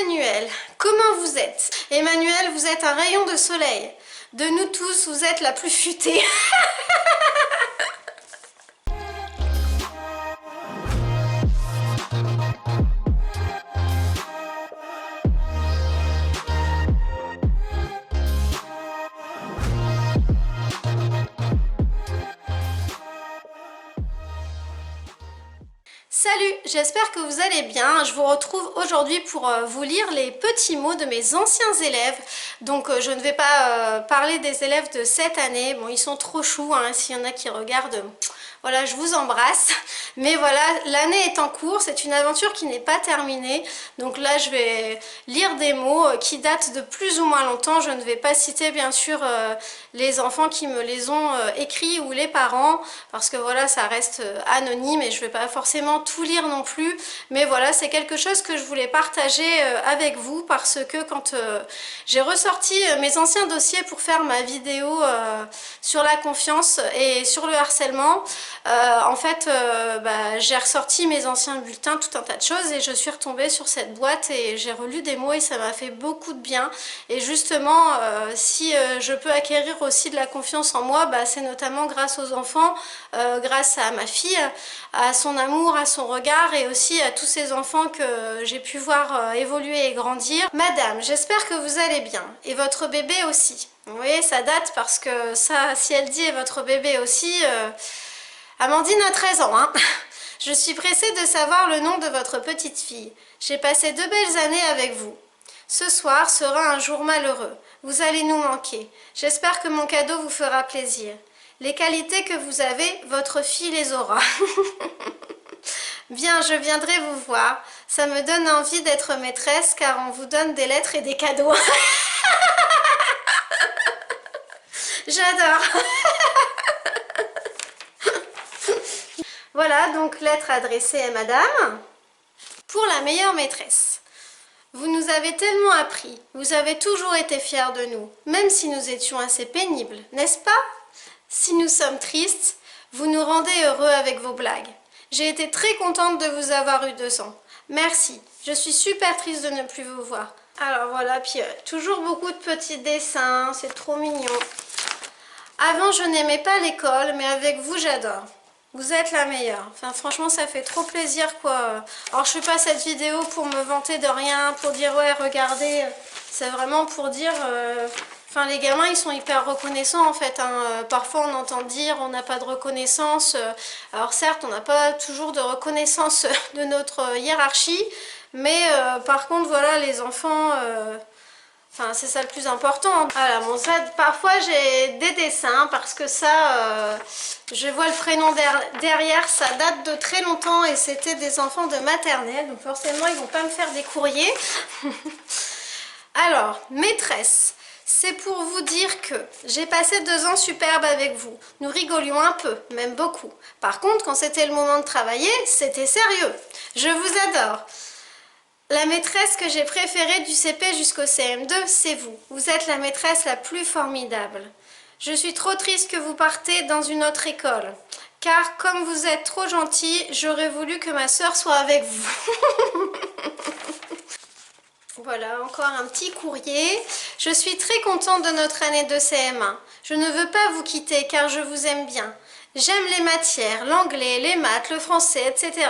Emmanuel, comment vous êtes? Emmanuel, vous êtes un rayon de soleil. De nous tous, vous êtes la plus futée. Salut, j'espère que vous allez bien. Je vous retrouve aujourd'hui pour vous lire les petits mots de mes anciens élèves. Donc je ne vais pas parler des élèves de cette année. Bon, ils sont trop choux, hein, s'il y en a qui regardent. Voilà, je vous embrasse. Mais voilà, l'année est en cours, c'est une aventure qui n'est pas terminée. Donc là, je vais lire des mots qui datent de plus ou moins longtemps. Je ne vais pas citer bien sûr les enfants qui me les ont écrits ou les parents, parce que voilà, ça reste anonyme et je ne vais pas forcément tout lire non plus. Mais voilà, c'est quelque chose que je voulais partager avec vous, parce que quand j'ai ressorti mes anciens dossiers pour faire ma vidéo sur la confiance et sur le harcèlement, en fait, j'ai ressorti mes anciens bulletins, tout un tas de choses, et je suis retombée sur cette boîte et j'ai relu des mots et ça m'a fait beaucoup de bien. Et justement, si je peux acquérir aussi de la confiance en moi, c'est notamment grâce aux enfants, grâce à ma fille, à son amour, à son regard, et aussi à tous ces enfants que j'ai pu voir évoluer et grandir. Madame, j'espère que vous allez bien, et votre bébé aussi. Vous voyez, ça date, parce que ça, si elle dit « et votre bébé aussi », Amandine a 13 ans, hein. Je suis pressée de savoir le nom de votre petite fille. J'ai passé 2 belles années avec vous. Ce soir sera un jour malheureux. Vous allez nous manquer. J'espère que mon cadeau vous fera plaisir. Les qualités que vous avez, votre fille les aura. Bien, je viendrai vous voir. Ça me donne envie d'être maîtresse, car on vous donne des lettres et des cadeaux. J'adore. Voilà, donc lettre adressée à madame. Pour la meilleure maîtresse. Vous nous avez tellement appris, vous avez toujours été fiers de nous, même si nous étions assez pénibles, n'est-ce pas? Si nous sommes tristes, vous nous rendez heureux avec vos blagues. J'ai été très contente de vous avoir eu 2 ans. Merci, je suis super triste de ne plus vous voir. Alors voilà, puis toujours beaucoup de petits dessins, c'est trop mignon. Avant, je n'aimais pas l'école, mais avec vous, j'adore. Vous êtes la meilleure. Enfin, franchement, ça fait trop plaisir, quoi. Alors, je fais pas cette vidéo pour me vanter de rien, pour dire, ouais, regardez. C'est vraiment pour dire... Enfin, les gamins, ils sont hyper reconnaissants, en fait, hein. Parfois, on entend dire, on n'a pas de reconnaissance. Alors, certes, on n'a pas toujours de reconnaissance de notre hiérarchie. Mais, par contre, voilà, les enfants... Enfin, c'est ça le plus important. Voilà, bon, ça, parfois j'ai des dessins, parce que ça, je vois le prénom derrière, ça date de très longtemps et c'était des enfants de maternelle, donc forcément ils vont pas me faire des courriers. Alors, maîtresse, c'est pour vous dire que j'ai passé 2 ans superbes avec vous. Nous rigolions un peu, même beaucoup. Par contre, quand c'était le moment de travailler, c'était sérieux. Je vous adore. La maîtresse que j'ai préférée du CP jusqu'au CM2, c'est vous. Vous êtes la maîtresse la plus formidable. Je suis trop triste que vous partez dans une autre école. Car comme vous êtes trop gentil, j'aurais voulu que ma sœur soit avec vous. Voilà, encore un petit courrier. Je suis très contente de notre année de CM1. Je ne veux pas vous quitter car je vous aime bien. J'aime les matières, l'anglais, les maths, le français, etc.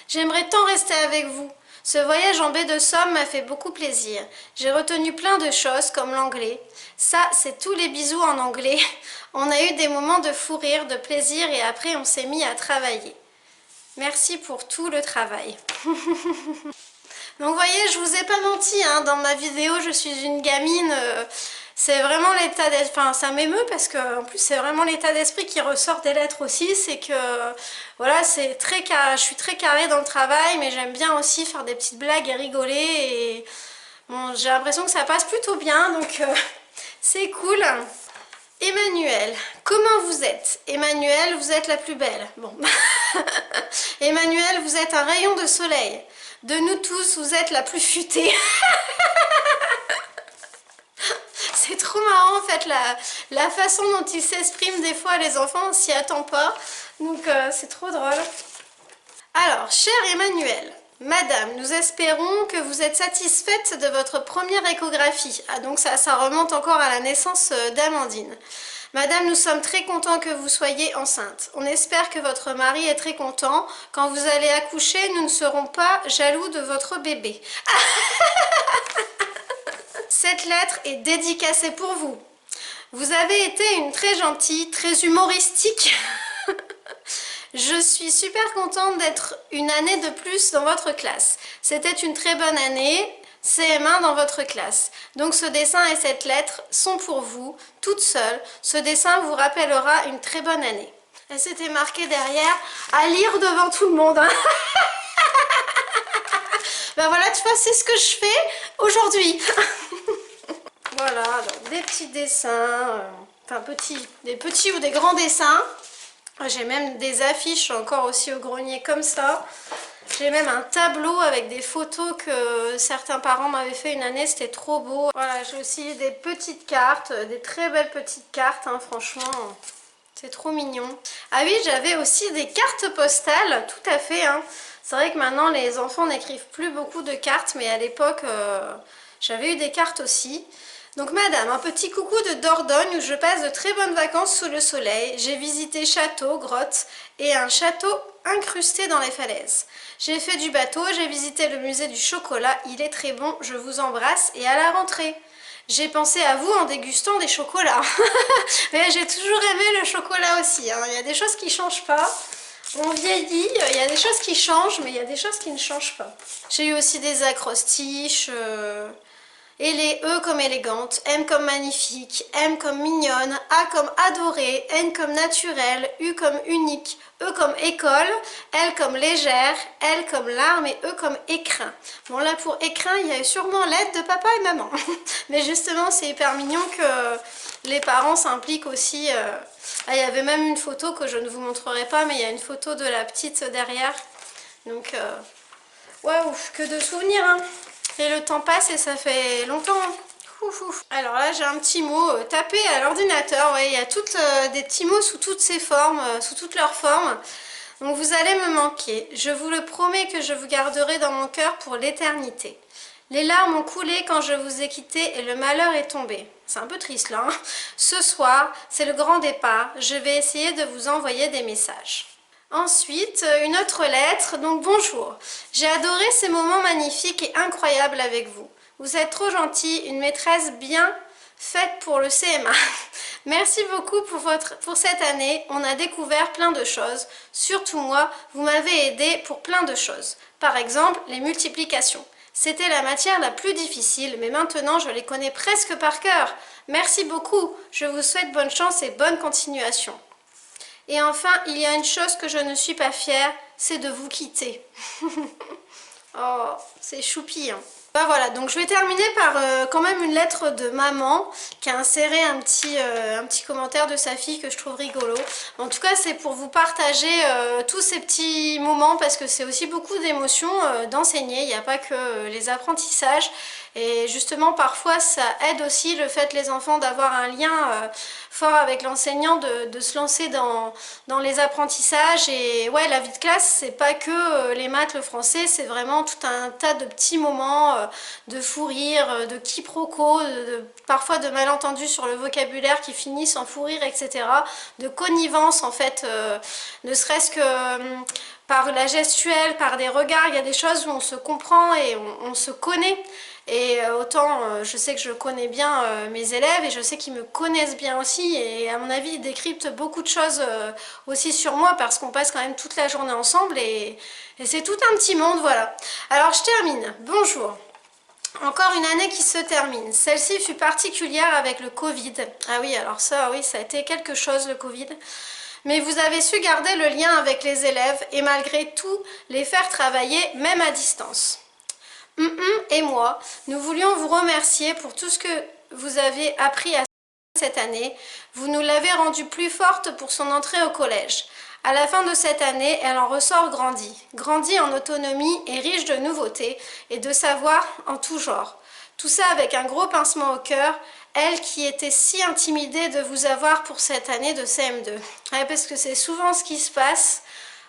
J'aimerais tant rester avec vous. Ce voyage en baie de Somme m'a fait beaucoup plaisir. J'ai retenu plein de choses comme l'anglais. Ça, c'est tous les bisous en anglais. On a eu des moments de fou rire, de plaisir et après on s'est mis à travailler. Merci pour tout le travail. Donc vous voyez, je vous ai pas menti, hein, dans ma vidéo, je suis une gamine... C'est vraiment l'état d'esprit, enfin ça m'émeut parce que en plus c'est vraiment l'état d'esprit qui ressort des lettres aussi, c'est que voilà, c'est très carré, je suis très carrée dans le travail, mais j'aime bien aussi faire des petites blagues et rigoler, et bon, j'ai l'impression que ça passe plutôt bien, donc c'est cool. Emmanuel, comment vous êtes? Emmanuel, vous êtes la plus belle. Bon. Emmanuel, vous êtes un rayon de soleil. De nous tous, vous êtes la plus futée. C'est trop marrant en fait la façon dont ils s'expriment des fois, les enfants, on s'y attend pas. Donc c'est trop drôle. Alors, cher Emmanuel, Madame, nous espérons que vous êtes satisfaite de votre première échographie. Ah, donc ça remonte encore à la naissance d'Amandine. Madame, nous sommes très contents que vous soyez enceinte. On espère que votre mari est très content. Quand vous allez accoucher, nous ne serons pas jaloux de votre bébé. Cette lettre est dédicacée pour vous. Vous avez été une très gentille, très humoristique. Je suis super contente d'être une année de plus dans votre classe. C'était une très bonne année, CM1 dans votre classe. Donc ce dessin et cette lettre sont pour vous, toute seule. Ce dessin vous rappellera une très bonne année. Et c'était marqué derrière, à lire devant tout le monde. Hein. Ben voilà, tu vois, c'est ce que je fais aujourd'hui. Voilà, donc des petits dessins, enfin des petits ou des grands dessins. J'ai même des affiches encore aussi au grenier comme ça. J'ai même un tableau avec des photos que certains parents m'avaient fait une année, c'était trop beau. Voilà, j'ai aussi des petites cartes, des très belles petites cartes, hein, franchement, c'est trop mignon. Ah oui, j'avais aussi des cartes postales, tout à fait. Hein. C'est vrai que maintenant les enfants n'écrivent plus beaucoup de cartes, mais à l'époque, j'avais eu des cartes aussi. Donc madame, un petit coucou de Dordogne où je passe de très bonnes vacances sous le soleil. J'ai visité château, grotte et un château incrusté dans les falaises. J'ai fait du bateau, j'ai visité le musée du chocolat, il est très bon, je vous embrasse et à la rentrée. J'ai pensé à vous en dégustant des chocolats. Mais j'ai toujours aimé le chocolat aussi, hein. Il y a des choses qui ne changent pas. On vieillit, il y a des choses qui changent, mais il y a des choses qui ne changent pas. J'ai eu aussi des acrostiches... Et les E comme élégante, M comme magnifique, M comme mignonne, A comme adorée, N comme naturelle, U comme unique, E comme école, L comme légère, L comme larme et E comme écrin. Bon là pour écrin, il y a sûrement l'aide de papa et maman. Mais justement c'est hyper mignon que les parents s'impliquent aussi. Ah, il y avait même une photo que je ne vous montrerai pas, mais il y a une photo de la petite derrière. Donc waouh, que de souvenirs hein. Et le temps passe et ça fait longtemps. Ouf, ouf. Alors là, j'ai un petit mot tapé à l'ordinateur. Ouais, il y a des petits mots sous toutes ces formes, sous toutes leurs formes. Donc vous allez me manquer. Je vous le promets que je vous garderai dans mon cœur pour l'éternité. Les larmes ont coulé quand je vous ai quitté et le malheur est tombé. C'est un peu triste là. Hein. Ce soir, c'est le grand départ. Je vais essayer de vous envoyer des messages. Ensuite, une autre lettre, donc bonjour. J'ai adoré ces moments magnifiques et incroyables avec vous. Vous êtes trop gentille, une maîtresse bien faite pour le CM1. Merci beaucoup pour cette année, on a découvert plein de choses. Surtout moi, vous m'avez aidé pour plein de choses. Par exemple, les multiplications. C'était la matière la plus difficile, mais maintenant je les connais presque par cœur. Merci beaucoup, je vous souhaite bonne chance et bonne continuation. Et enfin, il y a une chose que je ne suis pas fière, c'est de vous quitter. Oh, c'est choupi, hein. Ben voilà, donc je vais terminer par quand même une lettre de maman qui a inséré un petit commentaire de sa fille que je trouve rigolo. En tout cas, c'est pour vous partager tous ces petits moments parce que c'est aussi beaucoup d'émotions d'enseigner. Il n'y a pas que les apprentissages. Et justement, parfois, ça aide aussi le fait, les enfants, d'avoir un lien fort avec l'enseignant, de se lancer dans les apprentissages. Et ouais, la vie de classe, c'est pas que les maths, le français, c'est vraiment tout un tas de petits moments de fou rire, de quiproquos, parfois de malentendus sur le vocabulaire qui finissent en fou rire, etc. De connivence, en fait, ne serait-ce que... par la gestuelle, par des regards, il y a des choses où on se comprend et on se connaît. Et autant je sais que je connais bien mes élèves et je sais qu'ils me connaissent bien aussi et à mon avis ils décryptent beaucoup de choses aussi sur moi parce qu'on passe quand même toute la journée ensemble et c'est tout un petit monde, voilà. Alors je termine, bonjour. Encore une année qui se termine. Celle-ci fut particulière avec le Covid. Ah oui, alors ça, oui, ça a été quelque chose le Covid. Mais vous avez su garder le lien avec les élèves et malgré tout les faire travailler même à distance. Et moi, nous voulions vous remercier pour tout ce que vous avez appris à cette année. Vous nous l'avez rendue plus forte pour son entrée au collège. À la fin de cette année, elle en ressort grandie en autonomie et riche de nouveautés et de savoir en tout genre. Tout ça avec un gros pincement au cœur, elle qui était si intimidée de vous avoir pour cette année de CM2. Ouais, parce que c'est souvent ce qui se passe.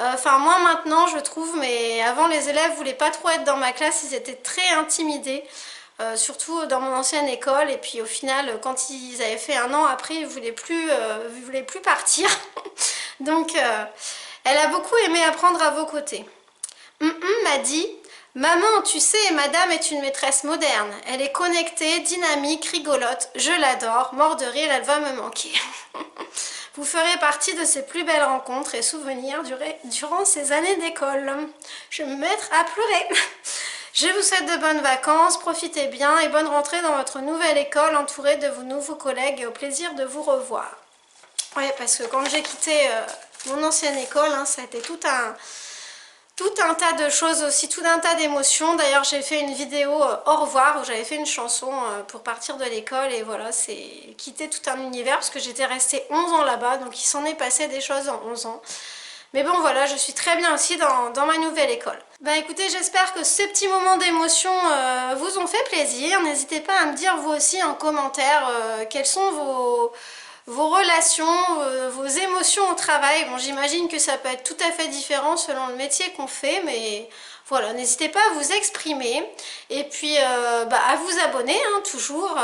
Enfin moi maintenant je trouve, mais avant les élèves voulaient pas trop être dans ma classe, ils étaient très intimidés. Surtout dans mon ancienne école, et puis au final quand ils avaient fait un an après ils voulaient plus partir. Donc elle a beaucoup aimé apprendre à vos côtés. M'a dit: maman, tu sais, madame est une maîtresse moderne. Elle est connectée, dynamique, rigolote. Je l'adore. Mort de rire, elle va me manquer. Vous ferez partie de ses plus belles rencontres et souvenirs durant ces années d'école. Je vais me mettre à pleurer. Je vous souhaite de bonnes vacances, profitez bien et bonne rentrée dans votre nouvelle école entourée de vos nouveaux collègues et au plaisir de vous revoir. Ouais, parce que quand j'ai quitté mon ancienne école, hein, ça a été tout un tas de choses aussi, tout un tas d'émotions. D'ailleurs, j'ai fait une vidéo au revoir où j'avais fait une chanson pour partir de l'école, et voilà, c'est quitter tout un univers parce que j'étais restée 11 ans là-bas, donc il s'en est passé des choses en 11 ans. Mais bon voilà, je suis très bien aussi dans ma nouvelle école. Ben écoutez, j'espère que ces petits moments d'émotion vous ont fait plaisir. N'hésitez pas à me dire vous aussi en commentaire quelles sont vos relations, vos émotions au travail. Bon, j'imagine que ça peut être tout à fait différent selon le métier qu'on fait, mais voilà, n'hésitez pas à vous exprimer et puis à vous abonner, hein, toujours,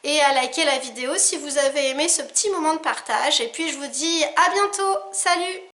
et à liker la vidéo si vous avez aimé ce petit moment de partage. Et puis je vous dis à bientôt, salut!